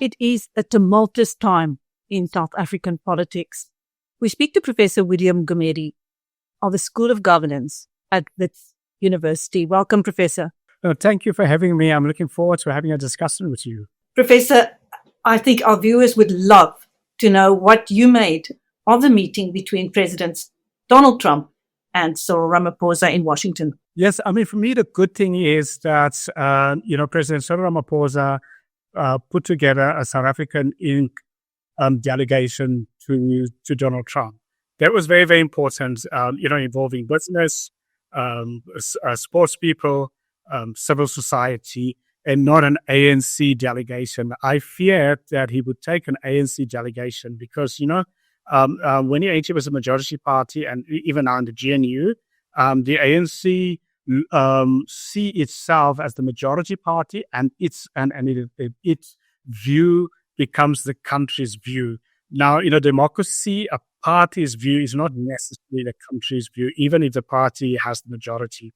It is a tumultuous time in South African politics. We speak to Professor William Gumede of the School of Governance at Wits University. Welcome, Professor. Thank you for having me. I'm looking forward to having a discussion with you. Professor, I think our viewers would love to know what you made of the meeting between Presidents Donald Trump and Cyril Ramaphosa in Washington. Yes, I mean, for me, the good thing is that, President Cyril Ramaphosa put together a South African delegation to Donald Trump. That was very, very important, involving business, sports people, civil society, and not an ANC delegation. I feared that he would take an ANC delegation because, when the ANC was a majority party, and even now in the GNU, the ANC see itself as the majority party, and its view becomes the country's view. Now, democracy, a party's view is not necessarily the country's view, even if the party has the majority.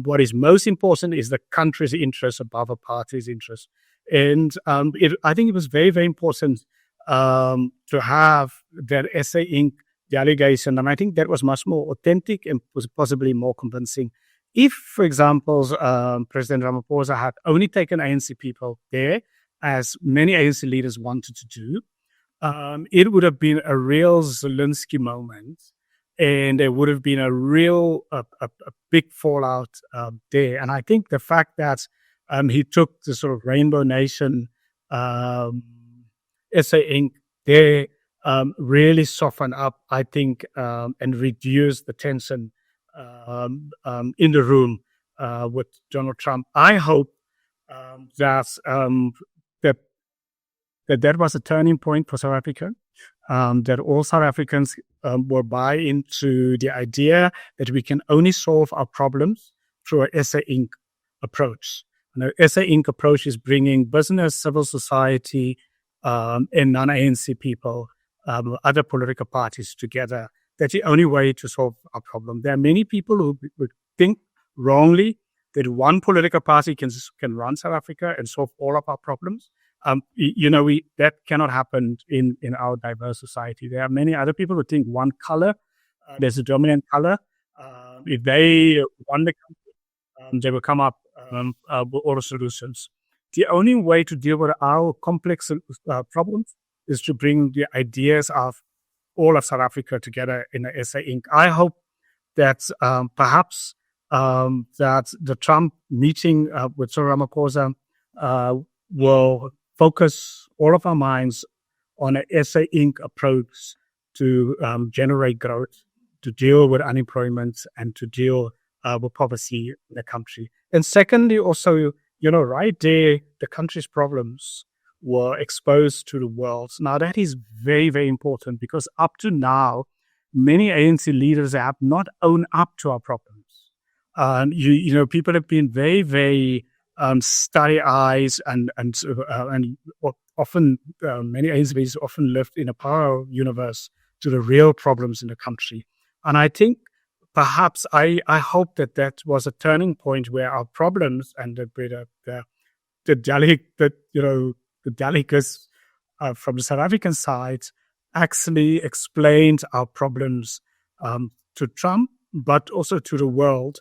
What is most important is the country's interest above a party's interest. And I think it was very, very important to have that SA Inc. delegation. And I think that was much more authentic and was possibly more convincing. If, for example, President Ramaphosa had only taken ANC people there, as many ANC leaders wanted to do, it would have been a real Zelensky moment, and there would have been a real a big fallout there. And I think the fact that he took the sort of Rainbow Nation SA Inc. there really softened up, I think, and reduced the tension in the room with Donald Trump. I hope that was a turning point for South Africa, that all South Africans will buy into the idea that we can only solve our problems through a SA Inc. approach. And the SA Inc. approach is bringing business, civil society, and non-ANC people, other political parties together. That's the only way to solve our problem. There are many people who think wrongly that one political party can run South Africa and solve all of our problems. That cannot happen in our diverse society. There are many other people who think one color, there's a dominant color. If they won the country, they will come up with all the solutions. The only way to deal with our complex problems is to bring the ideas of all of South Africa together in the SA Inc. I hope that perhaps that the Trump meeting with Cyril Ramaphosa will focus all of our minds on a SA Inc. approach to generate growth, to deal with unemployment, and to deal with poverty in the country. And secondly, also, right there, the country's problems were exposed to the world. Now, that is very, very important because up to now, many ANC leaders have not owned up to our problems. People have been very, very starry eyes and often many ANC leaders often lived in a parallel universe to the real problems in the country. And I think perhaps I hope that was a turning point where our problems and the delegates from the South African side actually explained our problems to Trump, but also to the world.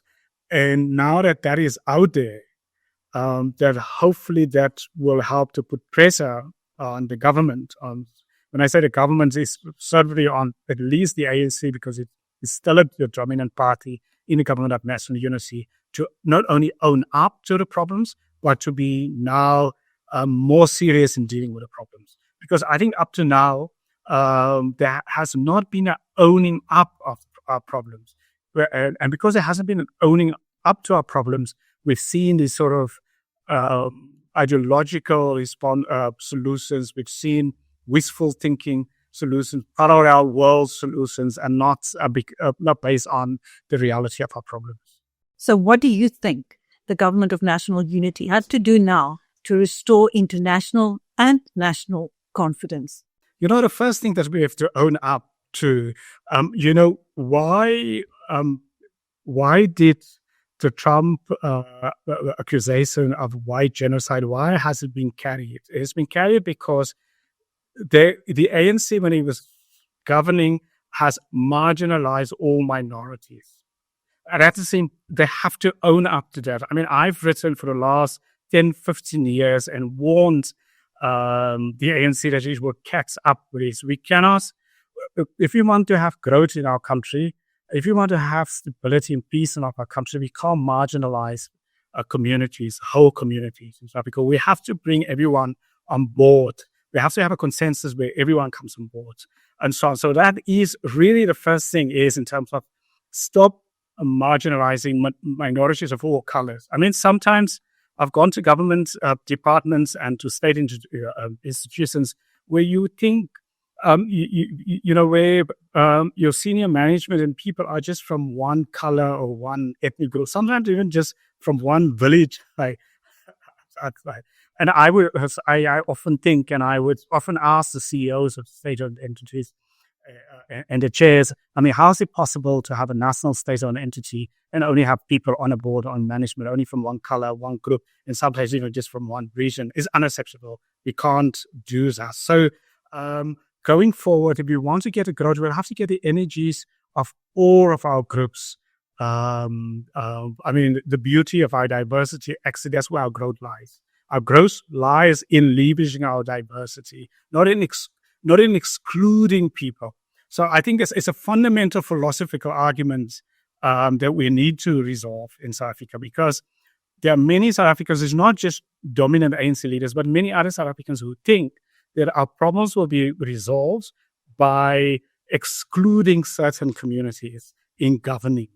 And now that is out there, that hopefully that will help to put pressure on the government. When I say the government, is certainly on at least the ANC, because it is still the dominant party in the government of national unity, to not only own up to the problems, but to be now more serious in dealing with the problems. Because I think up to now, there has not been an owning up of our problems. And because there hasn't been an owning up to our problems, we've seen these sort of ideological solutions. We've seen wishful thinking solutions, parallel world solutions, and not based on the reality of our problems. So what do you think the government of national unity has to do now to restore international and national confidence? The first thing that we have to own up to, why did the Trump accusation of white genocide, why has it been carried? It's been carried because the ANC, when he was governing, has marginalized all minorities. And at the same, they have to own up to that. I mean, I've written for the last 10, 15 years and warned the ANC that it will catch up with this. We cannot, if we want to have growth in our country, if we want to have stability and peace in our country, we can't marginalize communities, whole communities in South Africa. We have to bring everyone on board. We have to have a consensus where everyone comes on board and so on. So that is really the first thing is in terms of stop marginalizing minorities of all colors. I mean, sometimes I've gone to government departments and to state institutions where you think, where your senior management and people are just from one color or one ethnic group, sometimes even just from one village. And I often think, and I would often ask the CEOs of state-owned entities and the chairs, I mean, how is it possible to have a national state-owned entity and only have people on a board, on management, only from one color, one group, in some places even just from one region? Is unacceptable. We can't do that. So going forward, if we want to get a growth, we'll have to get the energies of all of our groups. I mean, the beauty of our diversity, actually, that's where our growth lies. Our growth lies in leveraging our diversity, not in excluding people. So I think it's a fundamental philosophical argument that we need to resolve in South Africa, because there are many South Africans, it's not just dominant ANC leaders, but many other South Africans who think that our problems will be resolved by excluding certain communities in governing.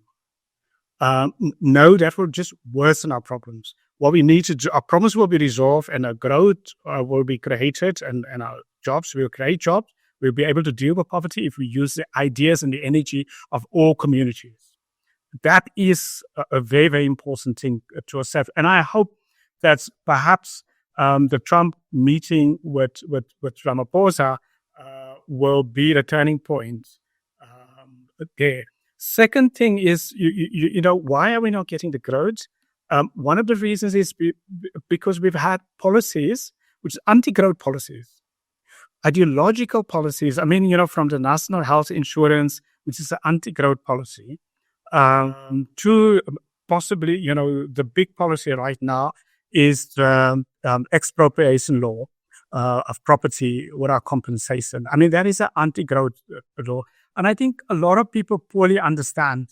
No, that will just worsen our problems. What we need to do, our problems will be resolved and our growth will be created and our jobs, we'll create jobs. We'll be able to deal with poverty if we use the ideas and the energy of all communities. That is a very, very important thing to accept. And I hope that perhaps the Trump meeting with Ramaphosa will be the turning point there. Second thing is, why are we not getting the growth? One of the reasons is because we've had policies, which is anti-growth policies, ideological policies. I mean, from the National Health Insurance, which is an anti-growth policy, to possibly, the big policy right now is the expropriation law of property without compensation. I mean, that is an anti-growth law. And I think a lot of people poorly understand.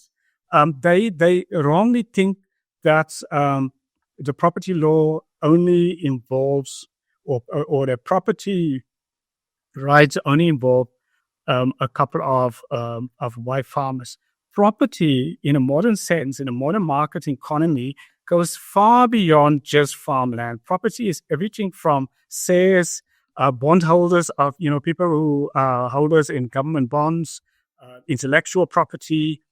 They wrongly think that the property law only involves, or the property rights only involve a couple of white farmers. Property, in a modern sense, in a modern market economy, goes far beyond just farmland. Property is everything from shares, bondholders of, people who are holders in government bonds, intellectual property,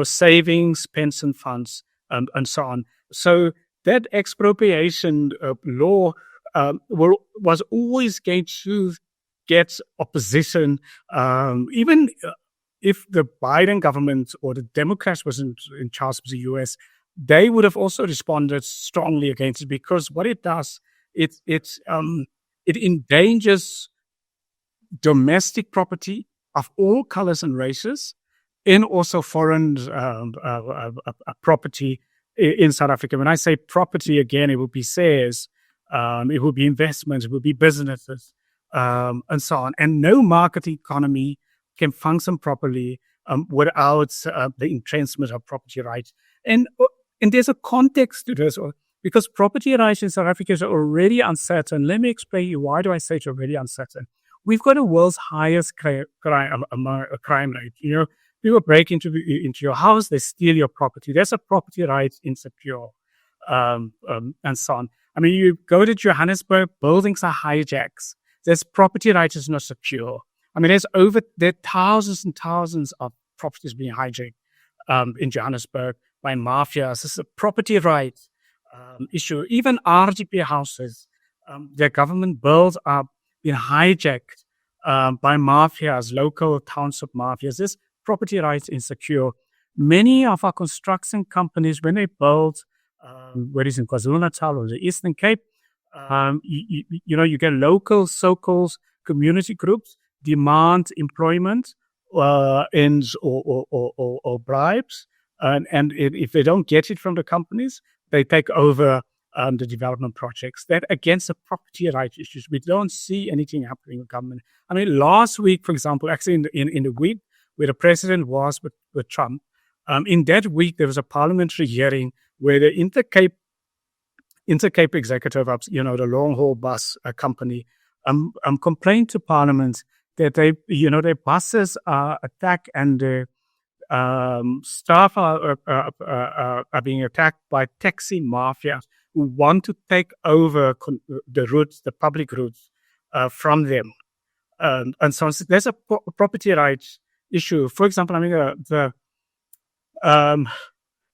savings, pension funds, and so on. So that expropriation law was always going to get opposition, even if the Biden government or the Democrats wasn't in charge of the US, they would have also responded strongly against it, because what it does, it endangers domestic property of all colors and races, and also foreign property in South Africa. When I say property, again, it would be shares, it would be investments, it would be businesses, and so on. And no market economy can function properly without the entrenchment of property rights. And there's a context to this, because property rights in South Africa is already uncertain. Let me explain you why do I say it's already uncertain. We've got the world's highest crime rate. People break into your house, they steal your property. There's a property rights insecure, and so on. I mean, you go to Johannesburg, buildings are hijacked. There's property rights is not secure. I mean, there are thousands and thousands of properties being hijacked in Johannesburg by mafias. This is a property rights issue. Even RDP houses, their government builds are being hijacked by mafias, local township mafias. This property rights insecure. many of our construction companies, when they build, whether it's in KwaZulu-Natal or the Eastern Cape, you get local so-called community groups demand employment or bribes, and if they don't get it from the companies, they take over the development projects. That against the property rights issues, we don't see anything happening in government. I mean, last week, for example, actually in the week where the president was with Trump, in that week there was a parliamentary hearing where the Intercape executive, the long haul bus company, complained to Parliament that their buses are attacked and the staff are being attacked by taxi mafias who want to take over the routes, the public routes, from them. And so there's a property rights issue. For example, I mean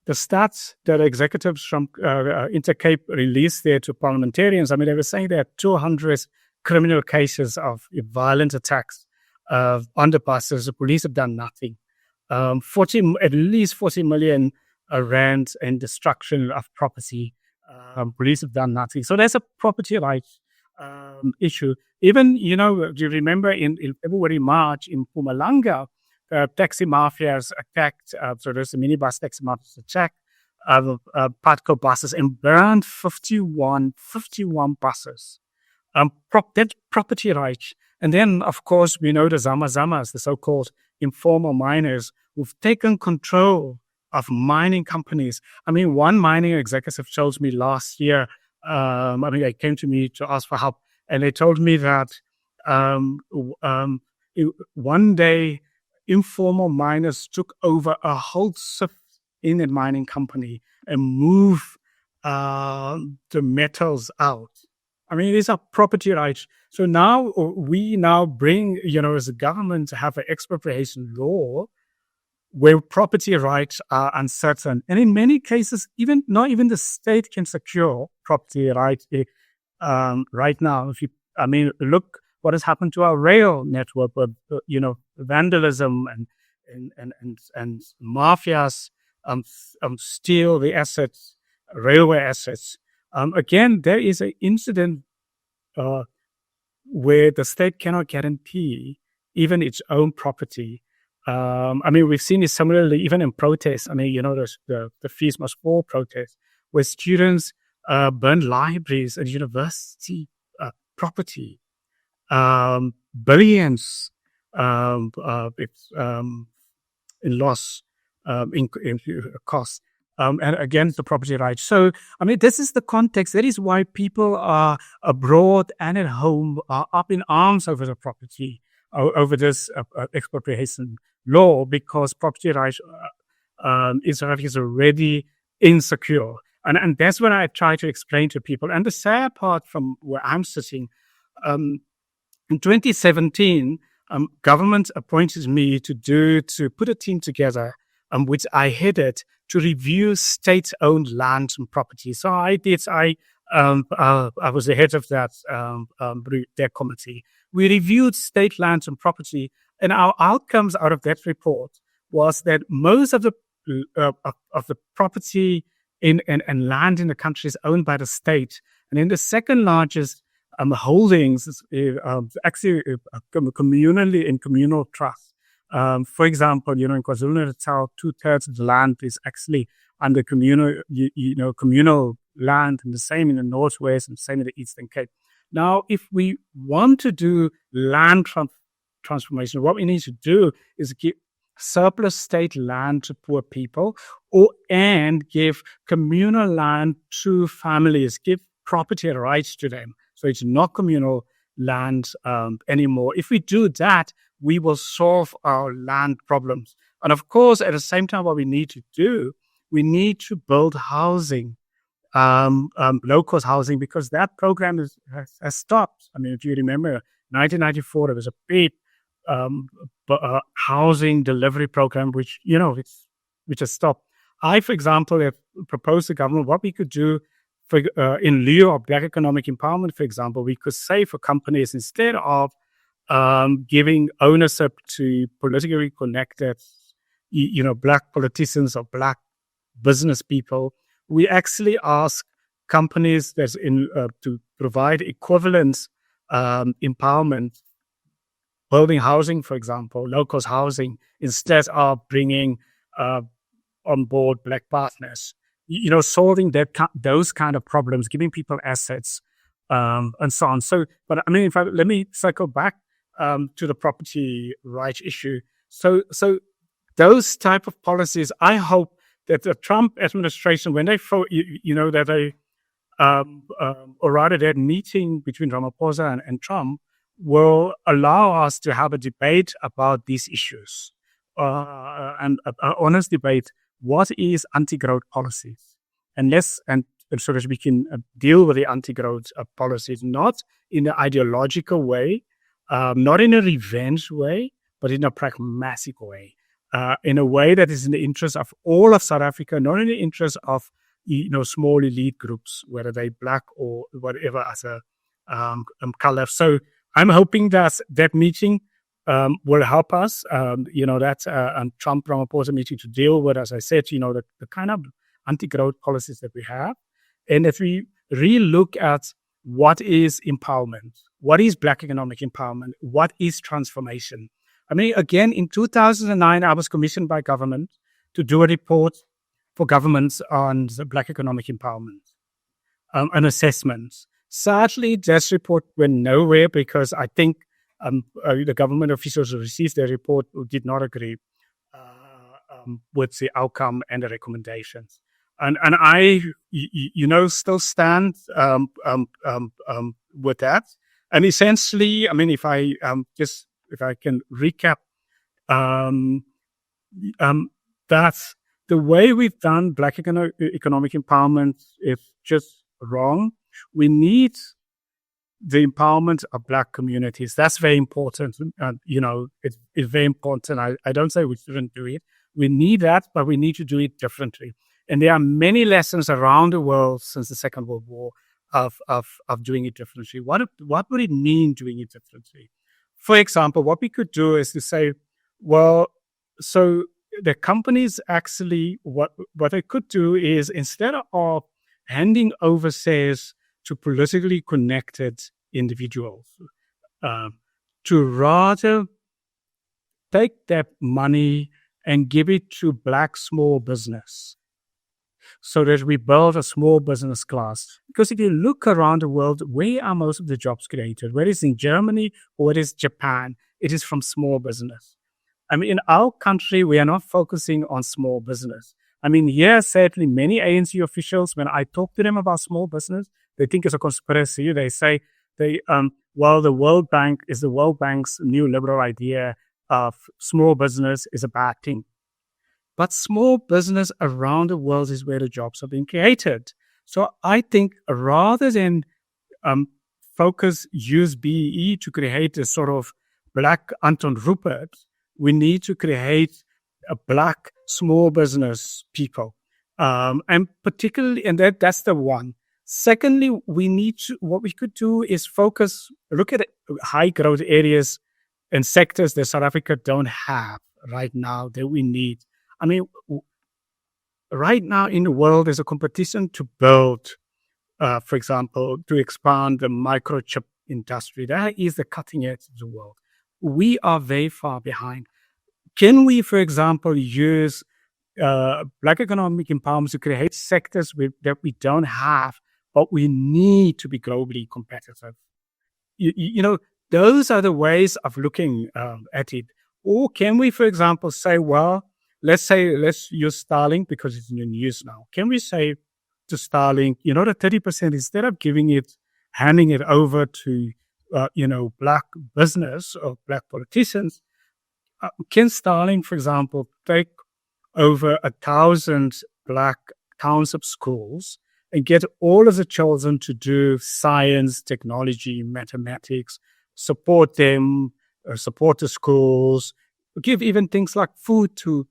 the stats that executives from Intercape released there to parliamentarians, I mean, they were saying there are 200 criminal cases of violent attacks on the buses. The police have done nothing. At least 40 million rand in destruction of property. Police have done nothing. So there's a property rights issue. Even, do you remember in February, March in Mpumalanga, taxi mafias attacked, so there's a minibus taxi mafias attacked Patco buses and burned 51 buses. That's property rights. And then, of course, we know the Zamazamas, the so-called informal miners, who've taken control of mining companies. I mean, one mining executive told me last year, they came to me to ask for help, and they told me that one day informal miners took over a whole shift in a mining company and moved the metals out. I mean, these are property rights. So now we bring, as a government, to have an expropriation law where property rights are uncertain. And in many cases, not even the state can secure property rights right now. Look what has happened to our rail network, with, vandalism and mafias steal the assets, railway assets. Again, there is an incident where the state cannot guarantee even its own property. We've seen it similarly even in protests. The fees must fall protests, where students burn libraries and university property, billions in loss, in costs. And again, the property rights. So, this is the context. That is why people are abroad and at home are up in arms over the property, over this expropriation law, because property rights is already insecure. And that's what I try to explain to people. And the sad part from where I'm sitting, in 2017, government appointed me to put a team together, which I headed, to review state-owned land and property. So I was the head of that committee. We reviewed state lands and property, and our outcomes out of that report was that most of the property and land in the country is owned by the state, and then the second largest holdings is actually communally in communal trust. For example, in KwaZulu-Natal, 2/3 of the land is actually under communal land, and the same in the Northwest and the same in the Eastern Cape. Now, if we want to do land transformation, what we need to do is give surplus state land to poor people, and give communal land to families, give property rights to them. So it's not communal land anymore. If we do that, we will solve our land problems. And of course, at the same time, what we need to do, we need to build housing, low-cost housing, because that program has stopped. If you remember, 1994, there was a big housing delivery program, which has stopped. I, for example, have proposed to government what we could do in lieu of Black economic empowerment. For example, we could say for companies, instead of giving ownership to politically connected, Black politicians or Black business people. We actually ask companies to provide equivalent empowerment, building housing, for example, low-cost housing, instead of bringing on board Black partners. Solving those kind of problems, giving people assets, and so on. So, but I mean, let me circle back to the property rights issue. So those type of policies, I hope that the Trump administration, when they, or rather that meeting between Ramaphosa and Trump, will allow us to have a debate about these issues, and an honest debate. What is anti-growth policies? And so that we can deal with the anti-growth policies, not in an ideological way, not in a revenge way, but in a pragmatic way, in a way that is in the interest of all of South Africa, not in the interest of small elite groups, whether they Black or whatever as a color. So I'm hoping that meeting will help us, that Trump-Ramaphosa meeting to deal with, as I said, the kind of anti-growth policies that we have. And if we really look at what is empowerment, what is Black economic empowerment, what is transformation. I mean, again, in 2009, I was commissioned by government to do a report for governments on the Black economic empowerment, an assessment. Sadly, this report went nowhere because I think the government officials who received their report did not agree with the outcome and the recommendations. And I, still stand with that. And essentially, I mean, if I can recap, that the way we've done Black economic empowerment is just wrong. We need the empowerment of Black communities. That's very important. It's very important. I don't say we shouldn't do it. We need that, but we need to do it differently. And there are many lessons around the world since the Second World War of doing it differently. What would it mean doing it differently? For example, what we could do is to say, well, so the companies actually, what they could do is, instead of handing over shares to politically connected individuals, to rather take that money and give it to Black small business, so that we build a small business class. Because if you look around the world, where are most of the jobs created? Whether it's in Germany or it is Japan, it is from small business. I mean, in our country, we are not focusing on small business. I mean, here, certainly many ANC officials, when I talk to them about small business, they think it's a conspiracy. They say, the World Bank is the World Bank's new liberal idea of small business is a bad thing. But small business around the world is where the jobs are being created. So I think rather than use BEE to create a sort of Black Anton Rupert, we need to create a Black small business people. And particularly, and that's the one. Secondly, what we could do is look at high growth areas and sectors that South Africa don't have right now that we need. I mean, right now in the world, there's a competition to build, for example, to expand the microchip industry. That is the cutting edge of the world. We are very far behind. Can we, for example, use Black economic empowerment to create sectors that we don't have, but we need to be globally competitive? Those are the ways of looking at it. Or can we, for example, say, well, let's use Starlink because it's in the news now. Can we say to Starlink, the 30%, instead of handing it over to, Black business or Black politicians, can Starlink, for example, take over 1,000 Black township schools and get all of the children to do science, technology, mathematics, support them, support the schools, give even things like food to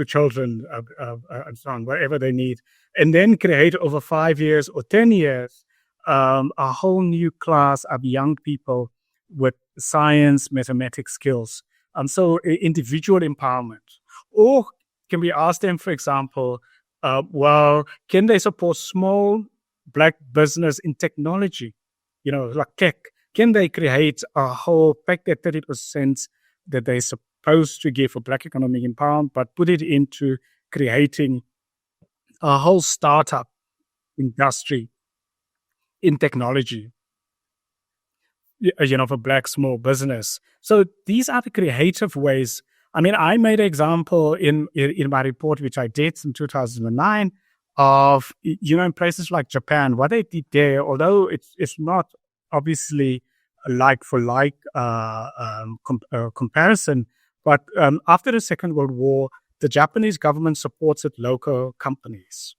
children and so on, whatever they need, and then create over 5 years or 10 years a whole new class of young people with science, mathematics skills. So individual empowerment. Or can we ask them, for example, can they support small Black business in technology, like tech? Can they create a whole, take that 30% that they're supposed to give for Black economic empowerment, but put it into creating a whole startup industry in technology, for Black small business? So these are the creative ways. I mean, I made an example in my report, which I did in 2009, of, in places like Japan, what they did there, although it's not obviously like for like comparison, but after the Second World War, the Japanese government supported local companies,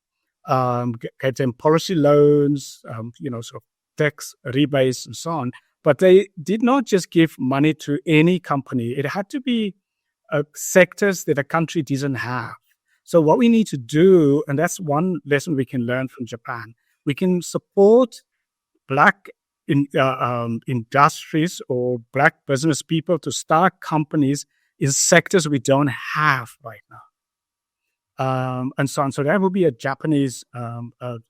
gave them policy loans, sort of tax rebates and so on. But they did not just give money to any company. It had to be sectors that a country doesn't have. So what we need to do, and that's one lesson we can learn from Japan, we can support Black industries or Black business people to start companies in sectors we don't have right now. And so on. So that would be a Japanese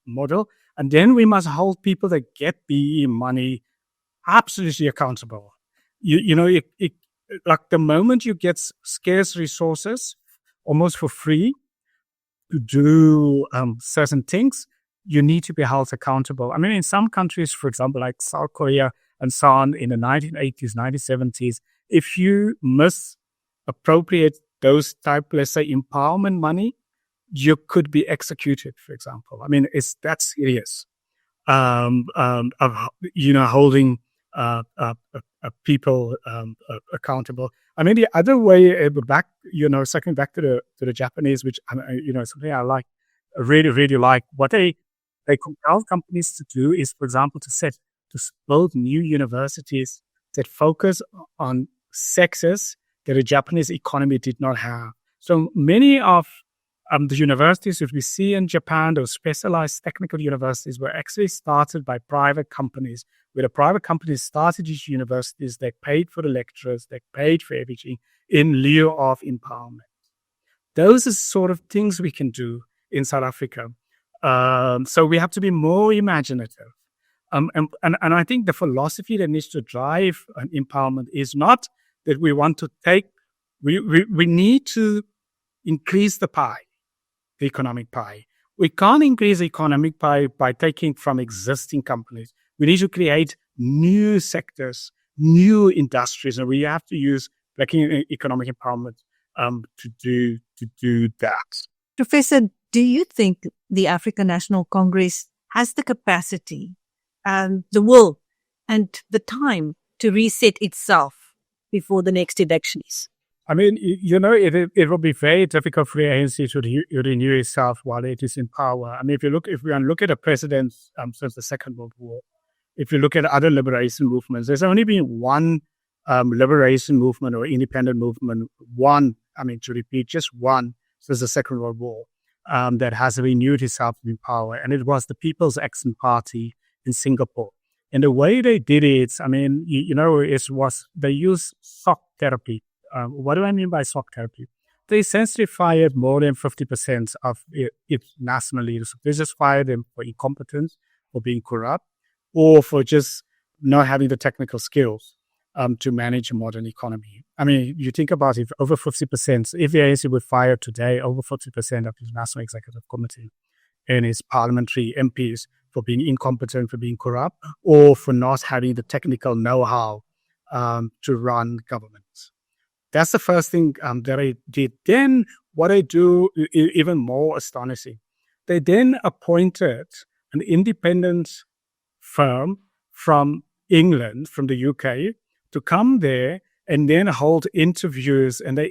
model. And then we must hold people that get BEE money absolutely accountable. Like the moment you get scarce resources almost for free to do certain things, you need to be held accountable. I mean, in some countries, for example, like South Korea and so on, in the 1980s, 1970s, if you misappropriate those type, let's say, empowerment money, you could be executed, for example. I mean, it's that serious. Holding people accountable. I mean, the other way back, circling back to the Japanese, which something I like, really, really like. What they compel companies to do is, for example, to build new universities that focus on sectors that the Japanese economy did not have. So many of the universities that we see in Japan, those specialized technical universities, were actually started by private companies, where the private companies started these universities. They paid for the lecturers, they paid for everything in lieu of empowerment. Those are sort of things we can do in South Africa. So we have to be more imaginative. And I think the philosophy that needs to drive an empowerment is not that we want to we need to increase the pie. The economic pie. We can't increase the economic pie by taking from existing companies. We need to create new sectors, new industries, and we have to use Black economic empowerment to do that. Professor, do you think the African National Congress has the capacity, the will, and the time to reset itself before the next elections? I mean, it will be very difficult for the ANC to renew itself while it is in power. I mean, if we look at the presidents since the Second World War, if you look at other liberation movements, there's only been one liberation movement or independent movement, to repeat, just one since the Second World War that has renewed itself in power, and it was the People's Action Party in Singapore. And the way they did it, I mean, they used shock therapy. What do I mean by shock therapy? They essentially fired more than 50% of its national leaders. They just fired them for incompetence, for being corrupt, or for just not having the technical skills to manage a modern economy. I mean, you think about it, over 50%, if the ANC would fire today, over 50% of his National Executive Committee and his parliamentary MPs for being incompetent, for being corrupt, or for not having the technical know-how to run governments. That's the first thing that I did. Then what I do, even more astonishing, they then appointed an independent firm from England, from the UK, to come there and then hold interviews. And they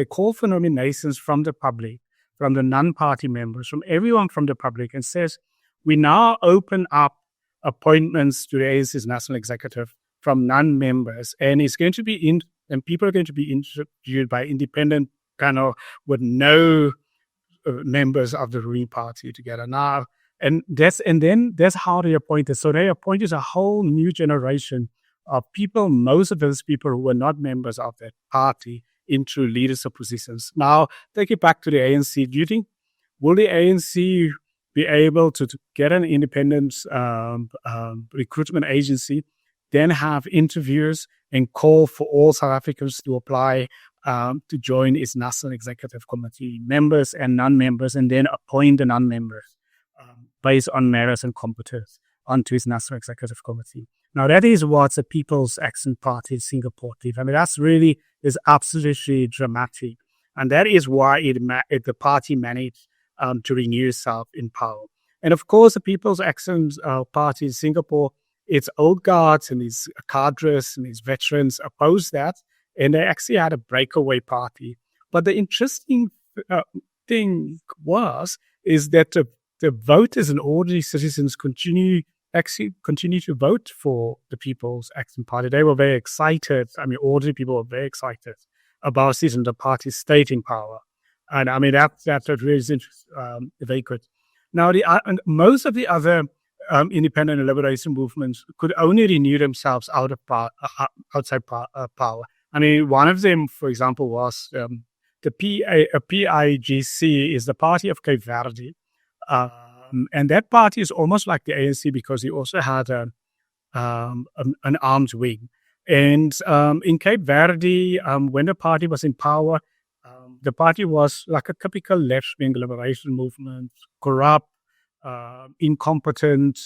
call for nominations from the public, from the non-party members, from everyone from the public, and says, we now open up appointments to the ANC's national executive from non-members, and it's going to be and people are going to be interviewed by independent panel with no members of the ruling party together now. And then that's how they appointed. So they appointed a whole new generation of people, most of those people who were not members of that party, into leadership positions. Now, take it back to the ANC. Do you think, will the ANC be able to get an independent recruitment agency, then have interviews and call for all South Africans to apply to join its National Executive Committee, members and non-members, and then appoint the non-members based on merits and competence onto its National Executive Committee? Now, that is what the People's Action Party in Singapore did. I mean, that's really is absolutely dramatic. And that is why the party managed to renew itself in power. And of course, the People's Action Party in Singapore, its old guards and its cadres and its veterans opposed that. And they actually had a breakaway party. But the interesting thing is that the voters and ordinary citizens continue to vote for the People's Action Party. They were very excited. I mean, ordinary people were very excited about seeing the party state in power. And I mean, that really is very good. Now, most of the other independent and liberation movements could only renew themselves outside power. I mean, one of them, for example, was the PIGC is the Party of Cape Verde. And that party is almost like the ANC because he also had an armed wing. And in Cape Verde, when the party was in power, the party was like a typical left-wing liberation movement, corrupt, incompetent,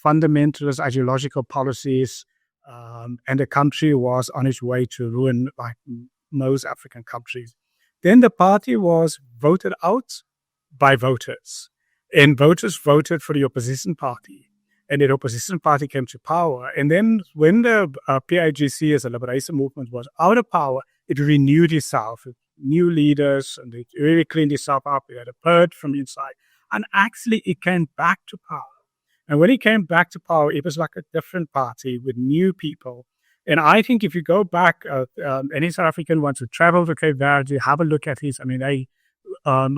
fundamentalist ideological policies, and the country was on its way to ruin like most African countries. Then the party was voted out by voters. And voters voted for the opposition party. And the opposition party came to power. And then when the PIGC as a liberation movement was out of power, it renewed itself. New leaders, and it really cleaned itself up. It had a purge from inside. And actually, it came back to power. And when it came back to power, it was like a different party with new people. And I think if you go back, any South African wants to travel to Cape Verde, have a look at his, I mean,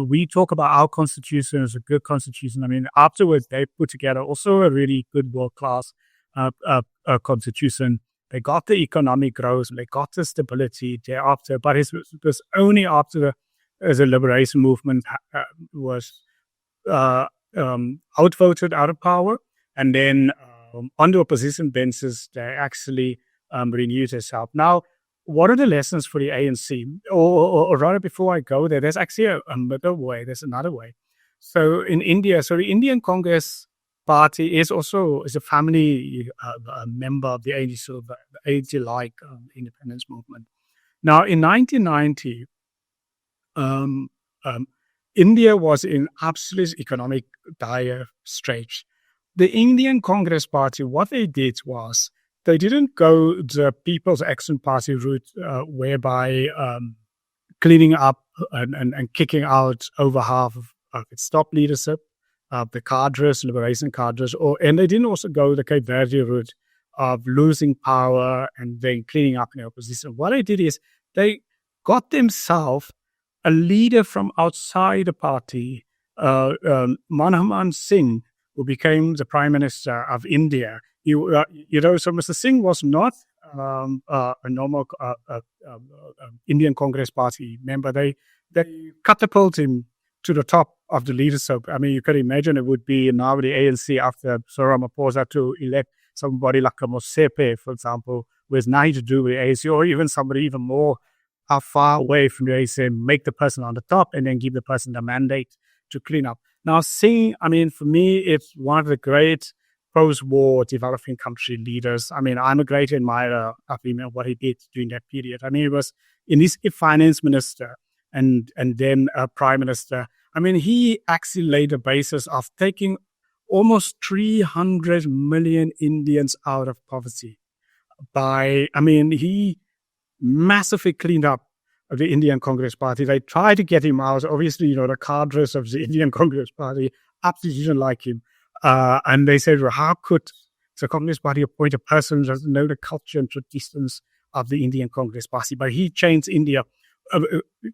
we talk about our constitution as a good constitution. I mean, afterwards, they put together also a really good world-class constitution. They got the economic growth, they got the stability thereafter, but it was only after the liberation movement was outvoted out of power, and then on the opposition benches, they actually renewed itself. Now, what are the lessons for the ANC? Or rather, before I go there, there's actually a middle way. There's another way. So in India, the Indian Congress Party is a family member of the ANC, so the ANC-like independence movement. Now, in 1990, India was in absolute economic dire straits. The Indian Congress Party, what they did was, they didn't go the People's Action Party route, whereby cleaning up and kicking out over half of its top leadership, the cadres, liberation cadres, and they didn't also go the Cape Verde route of losing power and then cleaning up in the opposition. What they did is they got themselves a leader from outside the party, Manmohan Singh, who became the Prime Minister of India. So Mr. Singh was not a normal Indian Congress Party member. They catapulted him to the top of the leadership. I mean, you can imagine it would be now the ANC after Trump-Ramaphosa to elect somebody like a Mosepe, for example, who has nothing to do with the ANC, or even somebody even more far away from the ANC, make the person on the top and then give the person the mandate to clean up. Now, Singh, I mean, for me, it's one of the great post-war developing country leaders. I mean, I'm a great admirer of him and what he did during that period. I mean, he was a finance minister and then a prime minister. I mean, he actually laid the basis of taking almost 300 million Indians out of poverty. He massively cleaned up the Indian Congress Party. They tried to get him out. Obviously, the cadres of the Indian Congress Party absolutely didn't like him. And they said, well, how could the Communist Party appoint a person who doesn't know the culture and traditions of the Indian Congress Party? But he changed India.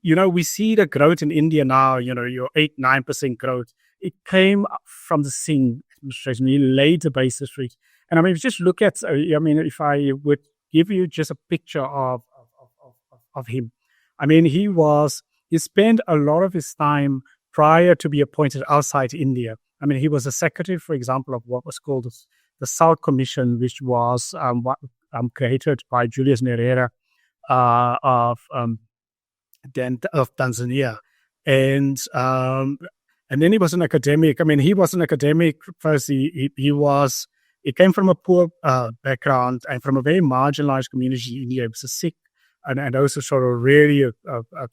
We see the growth in India now, your 8-9% growth. It came from the Singh administration. He laid the basis for it. And I mean, just look at, if I would give you just a picture of of him. I mean, he spent a lot of his time prior to be appointed outside India. I mean, he was a secretary, for example, of what was called the South Commission, which was created by Julius Nyerere of Tanzania, and then he was an academic. I mean, he was an academic first. He came from a poor background and from a very marginalized community in India. It was a Sikh and also sort of really a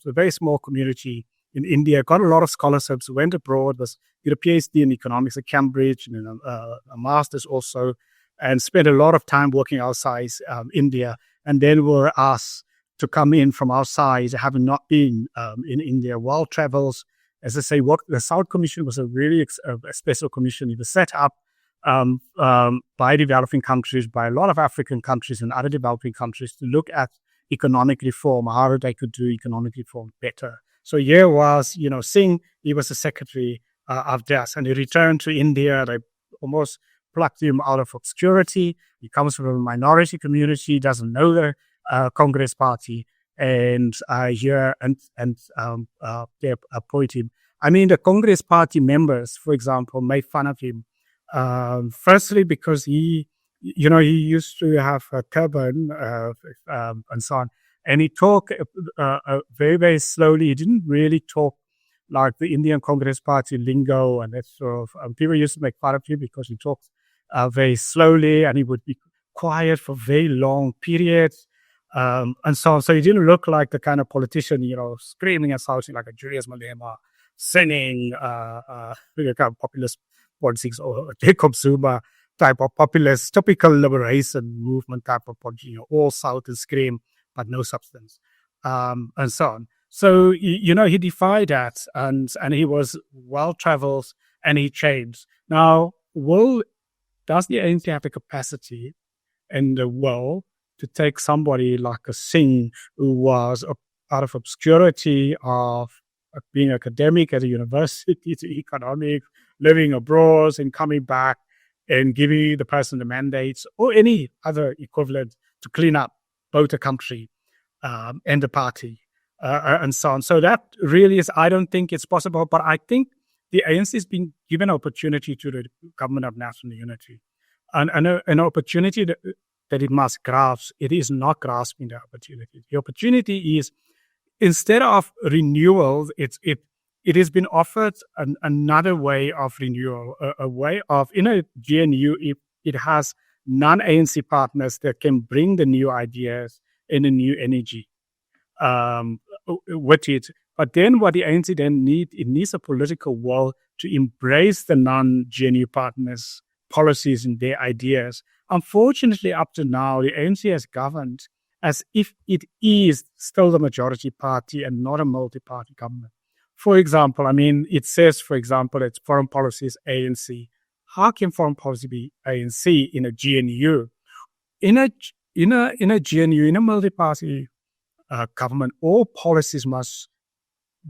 very small community in India. Got a lot of scholarships, went abroad, did a PhD in economics at Cambridge and a master's also, and spent a lot of time working outside India. And then were asked to come in from outside, having not been in India. Well travels, as I say, the South Commission was a really a special commission. It was set up by developing countries, by a lot of African countries and other developing countries to look at economic reform, how they could do economic reform better. So here was, Singh, he was the secretary of that, and he returned to India. They almost plucked him out of obscurity. He comes from a minority community, doesn't know the Congress party, and they appoint him. I mean, the Congress party members, for example, made fun of him. Firstly, because he used to have a turban and so on, and he talked very, very slowly. He didn't really talk like the Indian Congress Party lingo, and that sort of people used to make fun of him because he talked very slowly, and he would be quiet for very long periods. And so on. So he didn't look like the kind of politician, screaming and shouting like a Julius Malema, singing kind of populist politics, or Jacob Zuma type of populist, typical liberation movement type of politics, all shout and scream, but no substance, and so on. So, he defied that, and he was well-traveled, and he changed. Now, does the ANC have the capacity and the will to take somebody like a Singh, who was out of obscurity of being academic at a university to economics, living abroad and coming back and giving the person the mandates or any other equivalent to clean up both the country and the party and so on. So that really is, I don't think it's possible, but I think the ANC has been given an opportunity to the government of national unity, and an opportunity that it must grasp. It is not grasping the opportunity. The opportunity is, instead of renewal, it has been offered another way of renewal, a way of, in a GNU, it has non-ANC partners that can bring the new ideas and the new energy with it. But then what the ANC then needs a political will to embrace the non-GNU partners' policies and their ideas. Unfortunately, up to now, the ANC has governed as if it is still the majority party and not a multi-party government. For example, I mean, it says, for example, it's foreign policy is ANC. How can foreign policy be ANC in a GNU? In a GNU, in a multi-party government, all policies must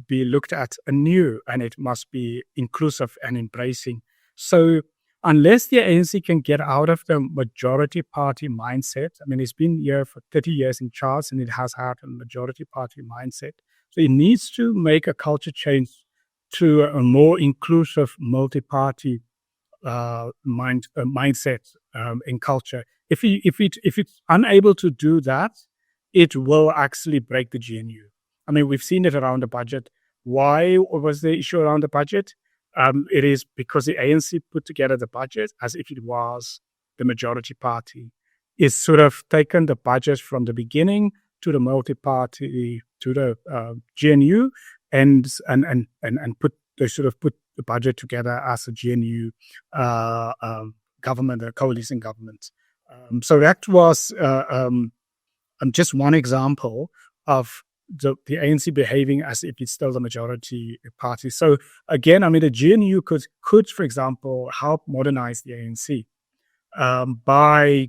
be looked at anew, and it must be inclusive and embracing. So unless the ANC can get out of the majority party mindset, I mean, it's been here for 30 years in charge, and it has had a majority party mindset. So it needs to make a culture change to a more inclusive multi-party mindset in culture. If it's unable to do that, it will actually break the GNU. I mean, we've seen it around the budget. Why was the issue around the budget? It is because the ANC put together the budget as if it was the majority party. It's sort of taken the budget from the beginning to the multi-party, to the GNU, and put the budget together as a GNU government, a coalition government. So that was just one example of the ANC behaving as if it's still the majority party. So again, I mean, the GNU could, for example, help modernize the ANC by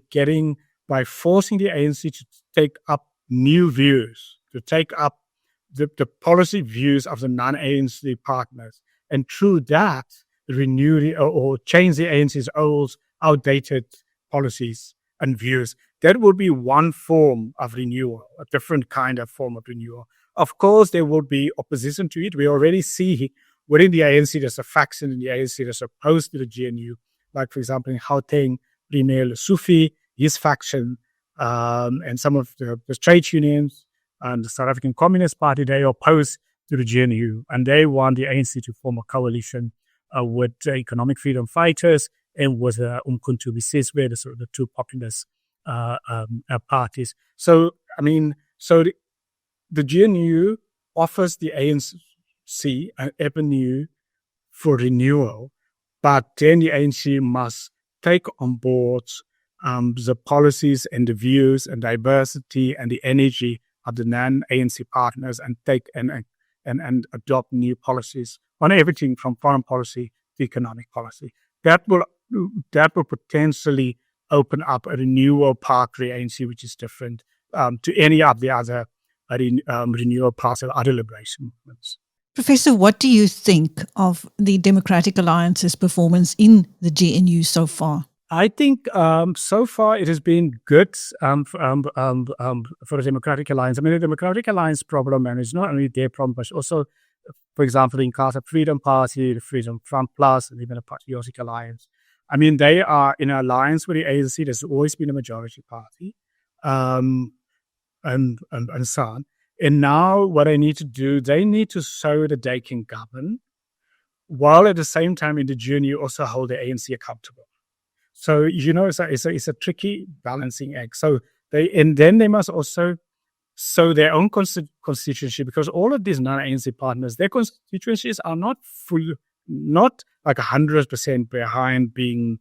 forcing the ANC to take up new views, to take up the policy views of the non-ANC partners, and through that renew or change the ANC's old outdated policies and views. that would be one form of renewal, a different kind of form of renewal. Of course, there would be opposition to it. We already see within the ANC, there's a faction in the ANC that's opposed to the GNU. Like, for example, in Gauteng, Premier Sufi, his faction, and some of the trade unions and the South African Communist Party, they oppose to the GNU, and they want the ANC to form a coalition with economic freedom fighters and with Umkhonto we Sizwe, the two populist parties. So, the GNU offers the ANC an avenue for renewal, but then the ANC must take on board the policies and the views and diversity and the energy of the non-ANC partners and take and adopt new policies on everything from foreign policy to economic policy. That will potentially open up a renewal path to the ANC, which is different to any of the other renewal paths or other liberation movements. Professor, what do you think of the Democratic Alliance's performance in the GNU so far? I think so far it has been good for the Democratic Alliance. I mean, the Democratic Alliance problem, and it's not only their problem, but also, for example, the Inkatha Freedom Party, the Freedom Front Plus, and even the Patriotic Alliance. I mean, they are in an alliance with the ANC. There's always been a majority party, and so on. And now what they need to do, they need to show that they can govern, while at the same time in the GNU also hold the ANC accountable. So, it's a tricky balancing act. So then they must also show their own constituency, because all of these non-ANC partners, their constituencies are not like 100% behind being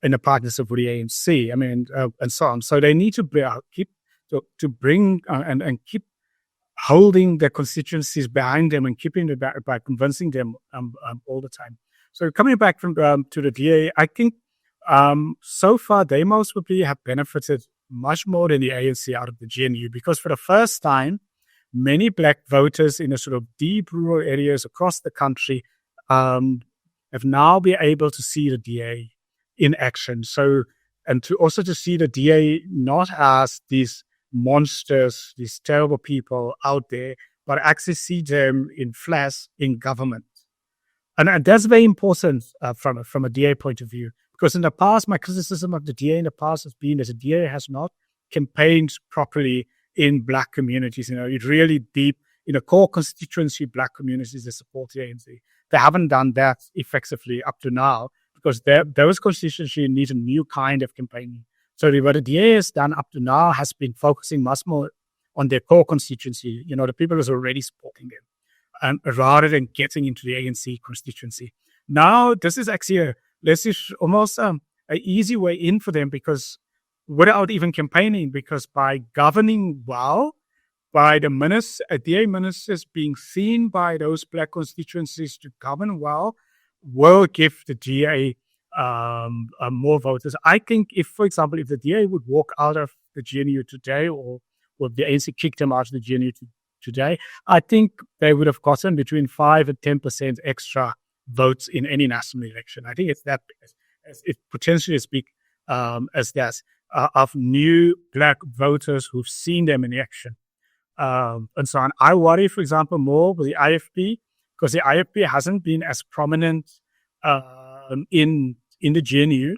in a partnership with the ANC. I mean, and so on. So they need to bring and keep holding their constituencies behind them and keeping them back by convincing them all the time. So coming back to the DA, I think so far they most probably have benefited much more than the ANC out of the GNU, because for the first time, many Black voters in the sort of deep rural areas across the country have now been able to see the DA in action. So, and to see the DA not as these monsters, these terrible people out there, but actually see them in flesh in government. And that's very important from a DA point of view, because in the past, my criticism of the DA in the past has been that the DA has not campaigned properly in Black communities. It's really deep in the core constituency, Black communities that support the ANC. They haven't done that effectively up to now, because those constituencies need a new kind of campaigning. So what the DA has done up to now has been focusing much more on their core constituency, the people who are already supporting them, rather than getting into the ANC constituency. Now, this is actually almost an easy way in for them, because without even campaigning, because by governing well, by the DA ministers being seen by those Black constituencies to govern well, will give the DA more voters. I think for example, if the DA would walk out of the GNU today, or if the ANC kicked them out of the GNU today, I think they would have gotten between 5 and 10% extra votes in any national election. I think it's that it's potentially as big as that of new Black voters who've seen them in action. And so on. I worry, for example, more with the IFP, because the IFP hasn't been as prominent in the GNU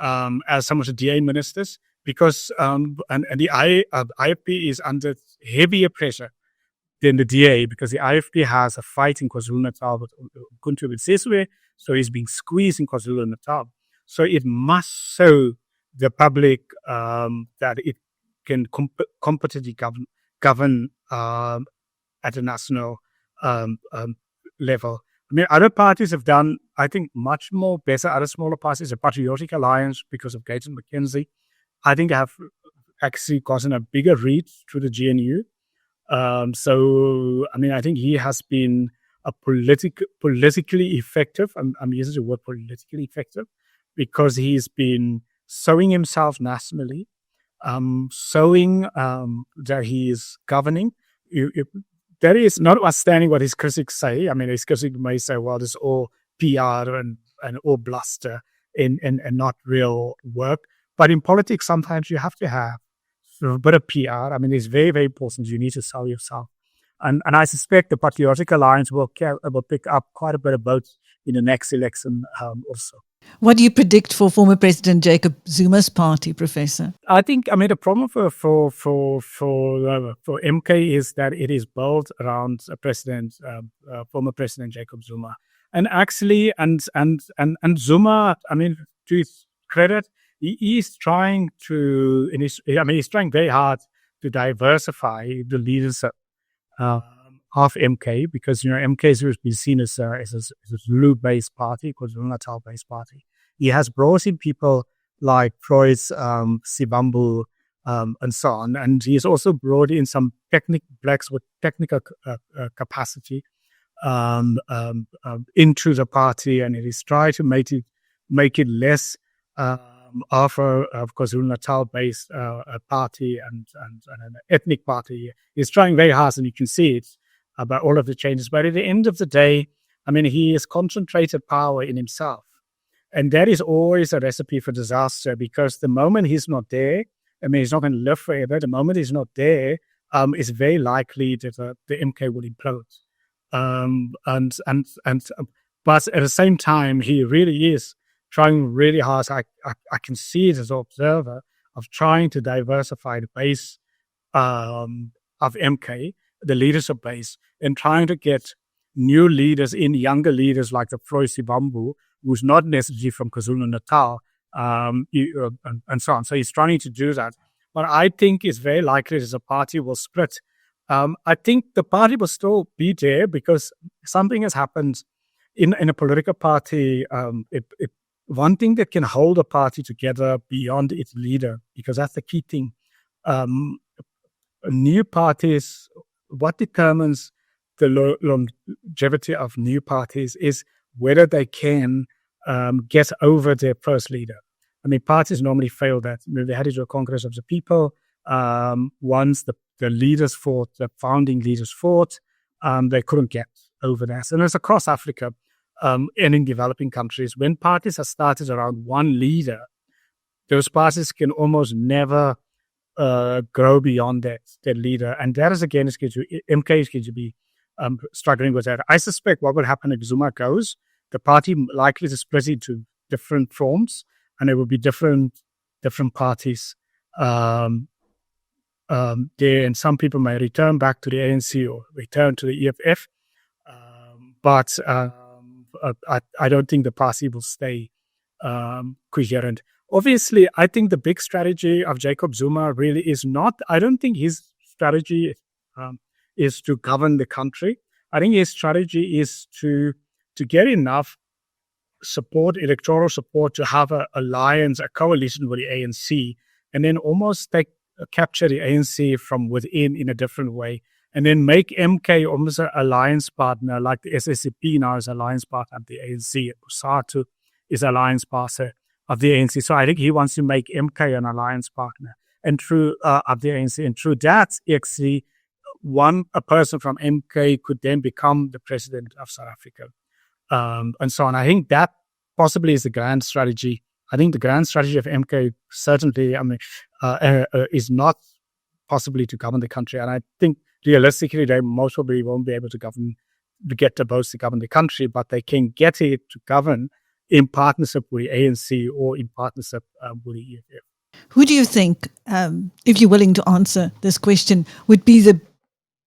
as some of the DA ministers, because and the IFP is under heavier pressure than the DA, because the IFP has a fight in KwaZulu-Natal with Umkhonto we Sizwe, so he's being squeezed in KwaZulu-Natal. So it must show the public that it can competently govern at a national level. I mean, other parties have done, I think, much more better. Other smaller parties, the Patriotic Alliance, because of Gates and McKenzie, I think have actually gotten a bigger reach through the GNU. So, I mean, I think he has been a politically effective. I'm using the word politically effective, because he's been showing himself nationally, showing that he is governing. That is notwithstanding what his critics say. I mean, his critics may say, well, this is all PR and all bluster and not real work. But in politics, sometimes you have to have sort of a bit of PR. I mean, it's very, very important. You need to sell yourself. And I suspect the Patriotic Alliance will pick up quite a bit of votes in the next election also. What do you predict for former President Jacob Zuma's party, Professor? I think, I mean, the problem for MK is that it is built around former President Jacob Zuma, and actually, and Zuma. I mean, to his credit, he is trying to, he's trying very hard to diversify the leadership of MK, because MK has been seen as a Zulu-based party, KwaZulu-Natal-based party. He has brought in people like Freud, Sibambu, and so on, and he has also brought in some blacks with technical capacity into the party, and it is trying to make it less of a KwaZulu-Natal-based party and an ethnic party. He's trying very hard, and you can see it about all of the changes. But at the end of the day, I mean, he has concentrated power in himself. And that is always a recipe for disaster, because the moment he's not there, I mean, he's not going to live forever. The moment he's not there, it's very likely that the MK will implode. But at the same time, he really is trying really hard. I can see it as an observer of trying to diversify the base of MK, the leadership base, and trying to get new leaders in, younger leaders like the Floyd Sibambu, who's not necessarily from KwaZulu-Natal, and so on. So he's trying to do that. But I think it's very likely that the party will split. I think the party will still be there, because something has happened in a political party. One thing that can hold a party together beyond its leader, because that's the key thing. New parties, what determines the longevity of new parties is whether they can get over their first leader. I mean, parties normally fail that. I mean, they had to do a Congress of the People. Once the leaders fought, the founding leaders fought, they couldn't get over that. And it's across Africa and in developing countries. When parties are started around one leader, those parties can almost never grow beyond that leader. And that is, again, MK is going to be struggling with that. I suspect what will happen if Zuma goes, the party likely to split into different forms, and there will be different parties there, and some people may return back to the ANC or return to the EFF, but I don't think the party will stay coherent. Obviously, I think the big strategy of Jacob Zuma really is not, I don't think his strategy is to govern the country. I think his strategy is to get enough support, electoral support, to have an alliance, a coalition with the ANC, and then almost capture the ANC from within in a different way, and then make MK almost an alliance partner, like the SSCP now is alliance partner of the ANC, SARTU is alliance partner of the ANC. So I think he wants to make MK an alliance partner and through of the ANC, and through that, actually, a person from MK could then become the president of South Africa, and so on. I think that possibly is the grand strategy. I think the grand strategy of MK certainly, is not possibly to govern the country. And I think realistically, they most probably won't be able to get the votes to govern the country, but they can get it to govern in partnership with the ANC or in partnership with the EFF. Who do you think, if you're willing to answer this question, would be the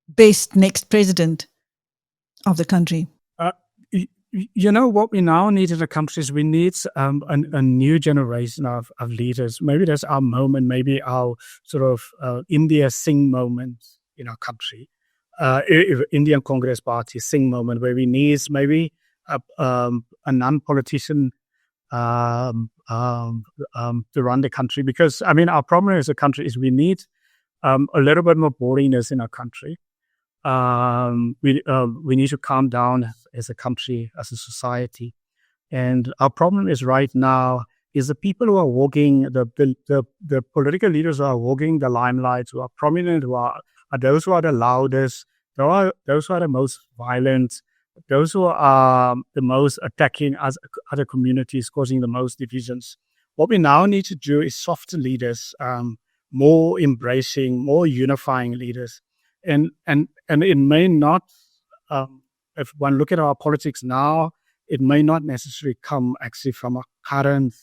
best next president of the country? What we now need in the country is we need a new generation of leaders. Maybe that's our moment, maybe our sort of India Singh moment in our country, Indian Congress Party Singh moment, where we need maybe a non-politician to run the country. Because, I mean, our problem as a country is we need a little bit more boringness in our country. We need to calm down as a country, as a society. And our problem is right now is the people who are walking, the political leaders who are walking the limelight, who are prominent, who are those who are the loudest, those who are the most violent, those who are the most attacking other communities, causing the most divisions. What we now need to do is soften leaders more embracing, more unifying leaders. And it may not, if one look at our politics now, it may not necessarily come actually from our current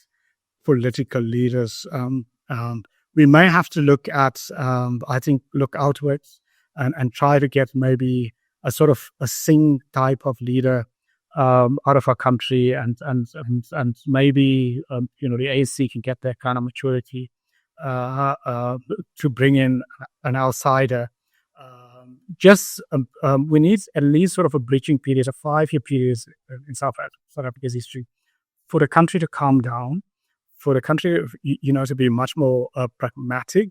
political leaders. We may have to look at, look outwards and try to get maybe a sort of a Singh type of leader out of our country, and maybe the ANC can get that kind of maturity to bring in an outsider. We need at least sort of a bridging period, a 5-year period in South Africa's history, for the country to calm down, for the country, to be much more pragmatic,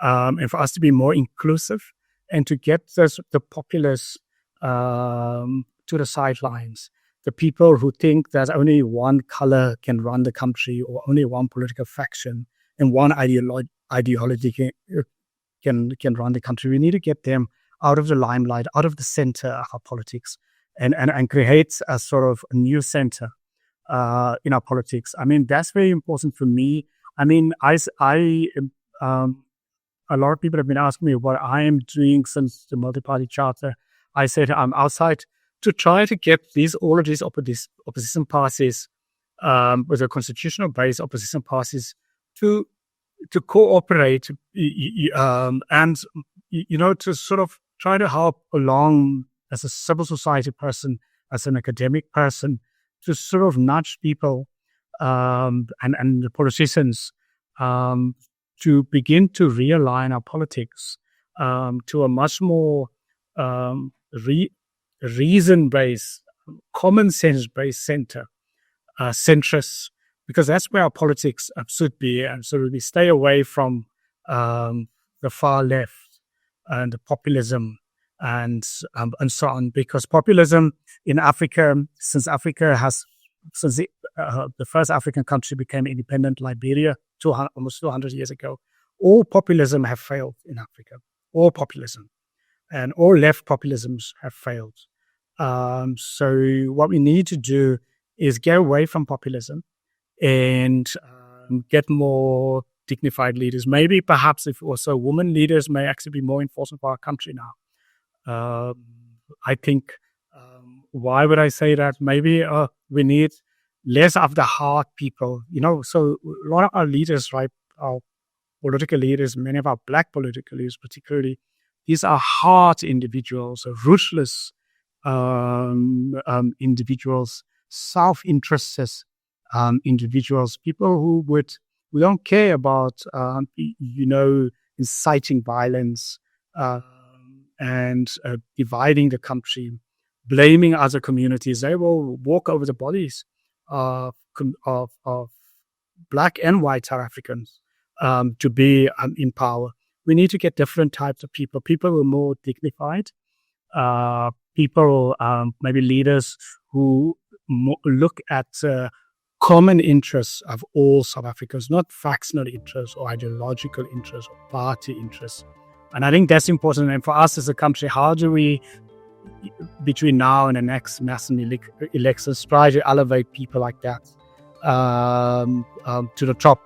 and for us to be more inclusive, and to get the populace to the sidelines. The people who think that only one color can run the country, or only one political faction and one ideology can run the country. We need to get them out of the limelight, out of the center of our politics, and create a sort of a new center in our politics. I mean, that's very important for me. I mean, a lot of people have been asking me what I am doing since the multi-party charter. I said I'm outside to try to get all of these opposition parties, with a constitutional-based opposition parties, to cooperate, and to sort of try to help along as a civil society person, as an academic person, to sort of nudge people and the politicians to begin to realign our politics to a much more reason-based, common sense-based center, centrist, because that's where our politics should be. And so we stay away from the far left and the populism and so on, because populism in Africa, since the first African country became independent, Liberia, almost 200 years ago, all populism have failed in Africa. All populism and all left populisms have failed. So what we need to do is get away from populism and get more dignified leaders. Maybe perhaps if also women leaders may actually be more important for our country now. I think, why would I say that? Maybe we need less of the hard people, so a lot of our leaders, right, our political leaders, many of our Black political leaders particularly, these are hard individuals, ruthless individuals, self-interested individuals, people who don't care about, inciting violence and dividing the country, blaming other communities. They will walk over the bodies of Black and white South Africans to be in power. We need to get different types of people who are more dignified, people, maybe leaders who look at common interests of all South Africans, not factional interests or ideological interests or party interests. And I think that's important. And for us as a country, how do we, between now and the next national elections, try to elevate people like that to the top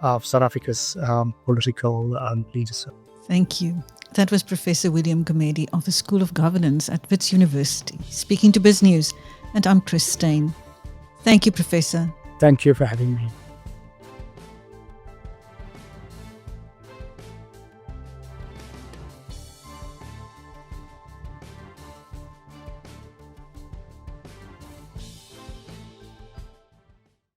of South Africa's political leadership? Thank you. That was Professor William Gumede of the School of Governance at Wits University, speaking to BizNews. And I'm Chris Steyn. Thank you, Professor. Thank you for having me.